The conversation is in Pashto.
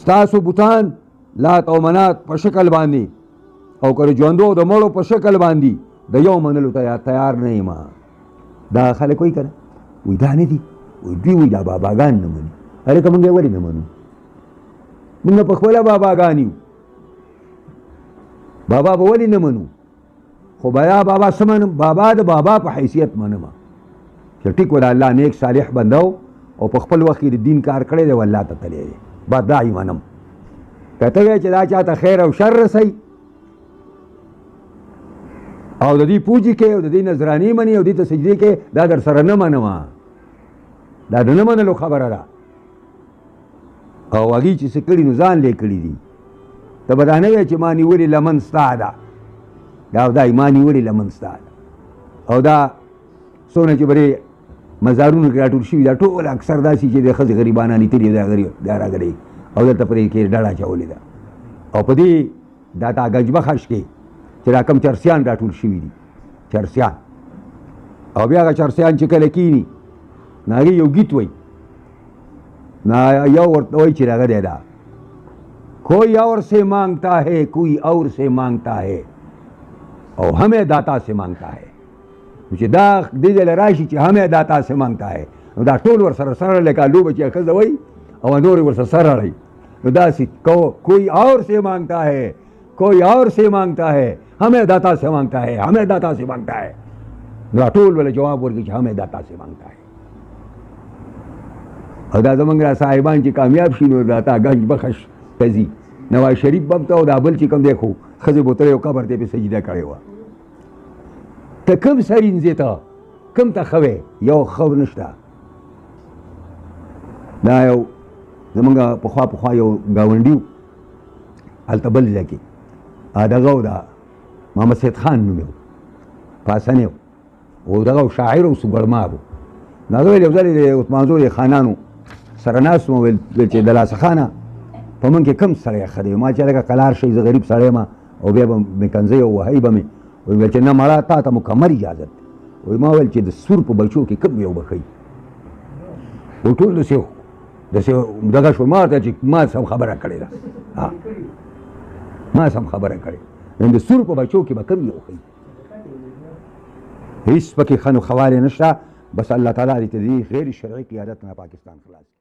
ستاسو بوتان لات او منات په شکل باندې او که ژوندو د مړو په شکل باندې د یو منلو تیار نه یم. دا خلک وایي که نه وایي دا نه دي وایي دوی وایي دا باباګان نه مني. هلکه موږ یې ولې نه منو؟ موږ په خپله باباګان یو. بابا به ولې نه منو؟ خو بیا بابا څه منم؟ بابا د بابا په حیثیت منم چې ټیک و د الله نیک صالح بنده او په خپل وخت کې د دین کار کړی دی او الله ته تللی دی. بس دا یې منم. که ته وایې چې دا چاته خیر او شر رسوي او د دې پوجي کې او د دې نظراني مني او دې ته سجدې کې دا در سره نه منم. دا د نه منلو خبره ده. او هغې چې څه کړي نو ځان لې کړي دي. ته به دا نه وایې چې ما نیولې لمن ستا ده. دا دا ما نیولې لمن ستا ده. او دا څونه چې برې مزارونو کې راټول شوي دا ټول اکثر داسې چې د ښځې غریبانانې تلي دا راغلی او دلته پرې کې ډډه اچولې ده. او په دې دا تا ګنجبخش کې چې دا کم چرسیان راټول شوي دي چرسیان او بیا هغه چرسیان چې کله کیني نو هغې یو گیت وایي نو یو ورته وایي چې هغه دی دا کوئی اور سے مانگتا ہے کوئی اور سے مانگتا ہے او ہمیں داتا سے مانگتا ہے. چې دا دې ځای له راشي چې همې داتا سے مانگتا ہے نو دا ټول ورسره سره لکه لوبه چې ښځه وایي او نور ورسره سره اړوي نو داسې کوئی اور سے مانگتا ہے کوئی اور سے مانگتا ہے ہمیں داتا سے مانگتا ہے ہمیں داتا سے مانگتا ہے. نو دا ټول ولې جواب ورکړي چې همې داتا سے مانگتا ہے. او دا زمونږ را صاحبان چې کامیاب شي نو دا تا ګنج بخش ته ځي. نواز شریف بم ته او دا بل چې کوم دی خو ښځې بوتلی او قبر ته پې سجده کړې وه. ته کوم سرینځې ته کوم ته ښه وی یو ښه نشته. دا یو زمونږ پخوا یو ګاونډي و هلته بل ځای کې دغه و دا محمد سید خان نوم یې و پاسنی و او دغه شاعر او سوګړمار و. نو هغه ویل یو ځل د عثمان زور خانانو سره ناست وم ویل چې د لاسه خانه په موږ کې کوم سړی ښه دی؟ ما چې لکه قلار شئ زه غریب سړی یم او بیا به مې کنځئ او وهئ به مې ویل چې نه مړه تا ته مکمل اجازت دی. وایي ما ویل چې د سور په بچو کې کوم یو به ښه وي؟ و ټول داسې دغه شو ما ورته چې ما سم خبره کړې ده ما سم خبره کړې د سور په بچو کې به کوم یو ښه وي؟ هېڅ پکې ښه نو خوارې نشته. بس الله تعالی دې ته دې غیر شرعي قیادت نه پاکستان خلاص